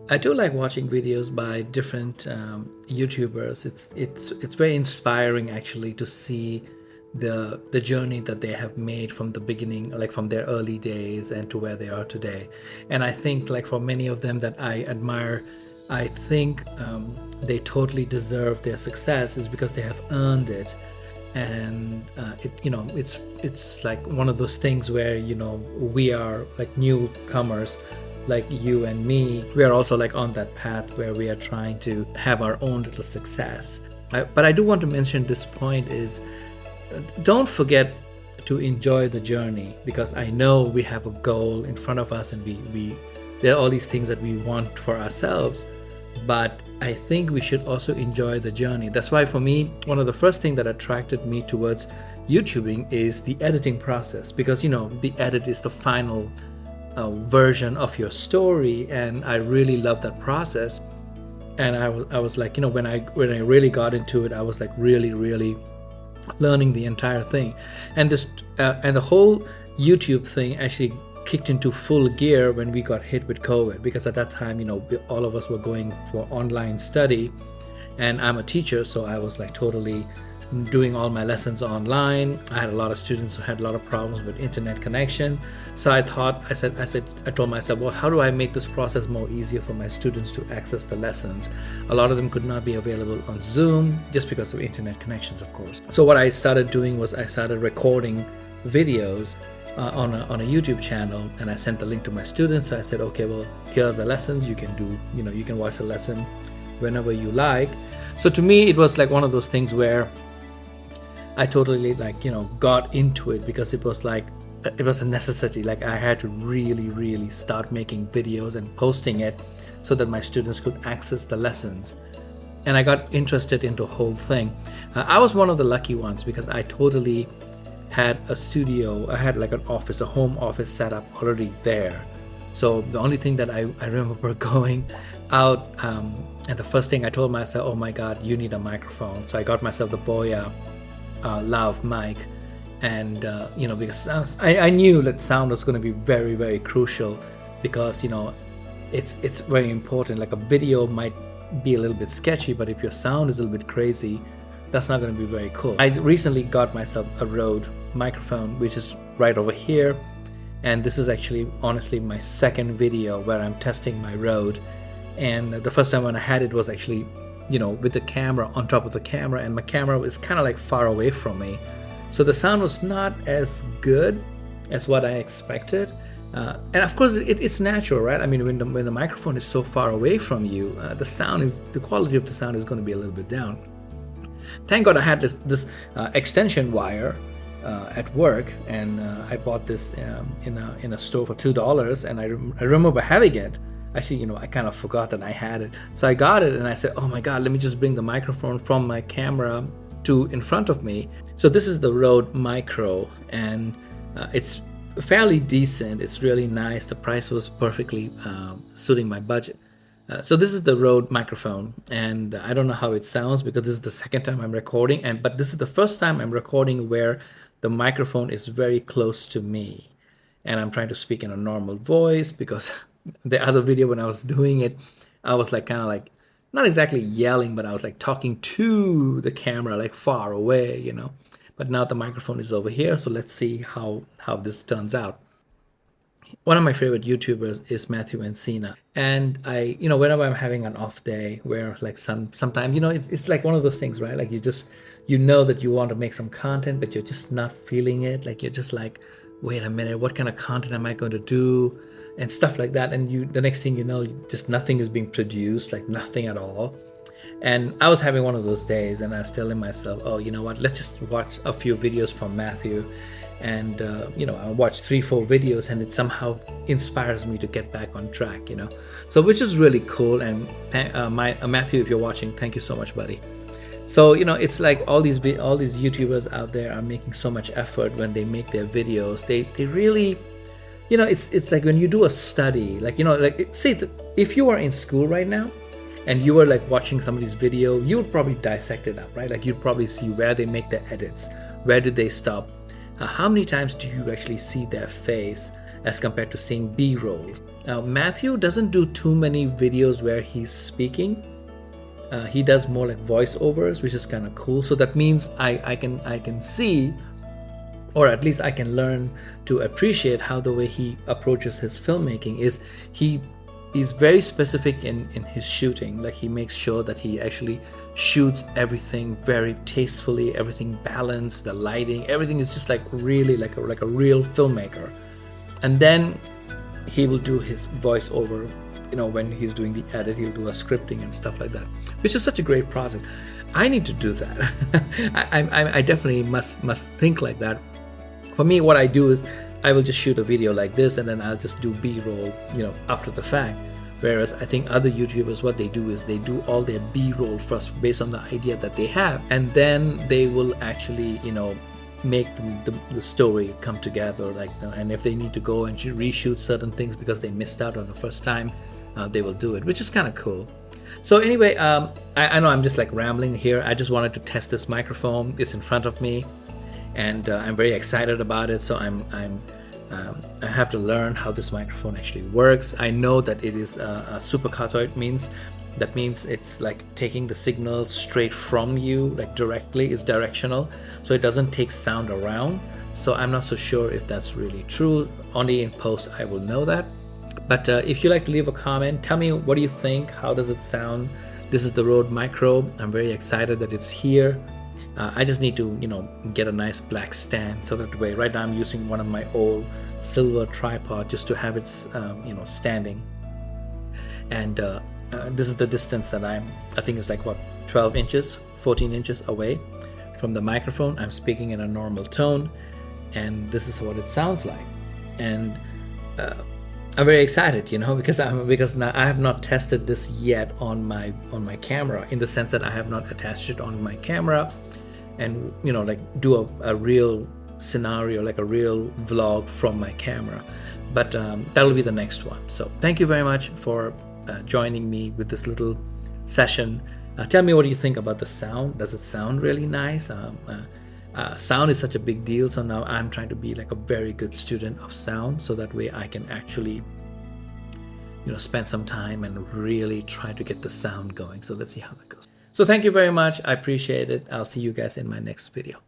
I do like watching videos by different YouTubers. It's very inspiring actually to see the journey that they have made from the beginning, like from their early days and to where they are today. And I think like for many of them that I admire, I think they totally deserve their success is because they have earned it. And it's like one of those things where we are like newcomers like you and me. We are also like on that path where we are trying to have our own little success. But I do want to mention this point is don't forget to enjoy the journey, because I know we have a goal in front of us and we there are all these things that we want for ourselves, but I think we should also enjoy the journey. That's why for me, one of the first things that attracted me towards YouTubing is the editing process, because the edit is the final version of your story, and I really love that process. And I was like, when I really got into it, I was like really learning the entire thing. And the whole YouTube thing actually kicked into full gear when we got hit with COVID, because at that time all of us were going for online study, and I'm a teacher, so I was like totally doing all my lessons online. I had a lot of students who had a lot of problems with internet connection. So I told myself, well, how do I make this process more easier for my students to access the lessons? A lot of them could not be available on Zoom just because of internet connections, of course. So what I started doing was I started recording videos on a YouTube channel, and I sent the link to my students. So I said, okay, well, here are the lessons. You can watch the lesson whenever you like. So to me, it was like one of those things where I totally got into it, because it was a necessity. Like I had to really start making videos and posting it so that my students could access the lessons. And I got interested into the whole thing. I was one of the lucky ones, because I totally had a studio. I had like an office, a home office set up already there. So the only thing that I remember going out, and the first thing I told myself, oh my God, you need a microphone. So I got myself the Boya lav mic, and because I knew that sound was going to be very crucial, because it's very important. Like a video might be a little bit sketchy, but if your sound is a little bit crazy, that's not going to be very cool. I recently got myself a Rode microphone, which is right over here, and this is actually honestly my second video where I'm testing my Rode. And the first time when I had it was actually with the camera on top of the camera, and my camera was kind of like far away from me, so the sound was not as good as what I expected. And of course it's natural, right? I mean, when the microphone is so far away from you, the quality of the sound is going to be a little bit down. Thank God I had this extension wire at work, and I bought this in a store for $2, and I remember having it. Actually, I kind of forgot that I had it. So I got it, and I said, oh my God, let me just bring the microphone from my camera to in front of me. So this is the Rode Micro, and it's fairly decent. It's really nice. The price was perfectly suiting my budget. So this is the Rode microphone, and I don't know how it sounds, because this is the second time I'm recording, but this is the first time I'm recording where the microphone is very close to me, and I'm trying to speak in a normal voice, because the other video when I was doing it, I was like kind of like not exactly yelling, but I was like talking to the camera like far away, But now the microphone is over here, so let's see how this turns out. One of my favorite YouTubers is Matthew Encina, and I, whenever I'm having an off day, where like sometimes, it's like one of those things, right? Like you know that you want to make some content, but you're just not feeling it. Like you're just like, wait a minute, what kind of content am I going to do? And stuff like that. And the next thing you know, just nothing is being produced, like nothing at all. And I was having one of those days, and I was telling myself, oh, you know what, let's just watch a few videos from Matthew. And I watched 3-4 videos, and it somehow inspires me to get back on track, so which is really cool. And Matthew, if you're watching, thank you so much, buddy. So it's like all these YouTubers out there are making so much effort when they make their videos. They really, it's like when you do a study, like say if you are in school right now and you were like watching somebody's video, you would probably dissect it up, right? Like you'd probably see where they make their edits, where did they stop, how many times do you actually see their face, as compared to seeing B-rolls. Now, Matthew doesn't do too many videos where he's speaking. He does more like voiceovers, which is kind of cool. So that means I can see, or at least I can learn to appreciate how the way he approaches his filmmaking is he's very specific in his shooting. Like, he makes sure that he actually shoots everything very tastefully, everything balanced, the lighting, everything is just like really like a real filmmaker. And then he will do his voiceover, when he's doing the edit, he'll do a scripting and stuff like that, which is such a great process. I need to do that. I definitely must think like that. For me, what I do is I will just shoot a video like this, and then I'll just do B-roll, after the fact. Whereas I think other YouTubers, what they do is they do all their B-roll first based on the idea that they have, and then they will actually, make the story come together. And if they need to go and reshoot certain things because they missed out on the first time, they will do it, which is kind of cool. So anyway, I know I'm just like rambling here. I just wanted to test this microphone. It's in front of me, and I'm very excited about it. So I have to learn how this microphone actually works. I know that it is a supercathode. That means it's like taking the signal straight from you, like directly. It's directional, so it doesn't take sound around. So I'm not so sure if that's really true. Only in post I will know that. But if you like to leave a comment, tell me, what do you think? How does it sound? This is the Rode Micro. I'm very excited that it's here. I just need to, get a nice black stand, so that way. Right now I'm using one of my old silver tripod just to have it, standing. And this is the distance that I think is like 12 inches, 14 inches away from the microphone. I'm speaking in a normal tone, and this is what it sounds like. And I'm very excited, because now I have not tested this yet on my camera, in the sense that I have not attached it on my camera and do a real scenario, like a real vlog from my camera. But that'll be the next one. So thank you very much for joining me with this little session. Tell me, what do you think about the sound? Does it sound really nice? Sound is such a big deal, so now I'm trying to be like a very good student of sound, so that way I can actually spend some time and really try to get the sound going. So let's see how that goes. So thank you very much. I appreciate it. I'll see you guys in my next video.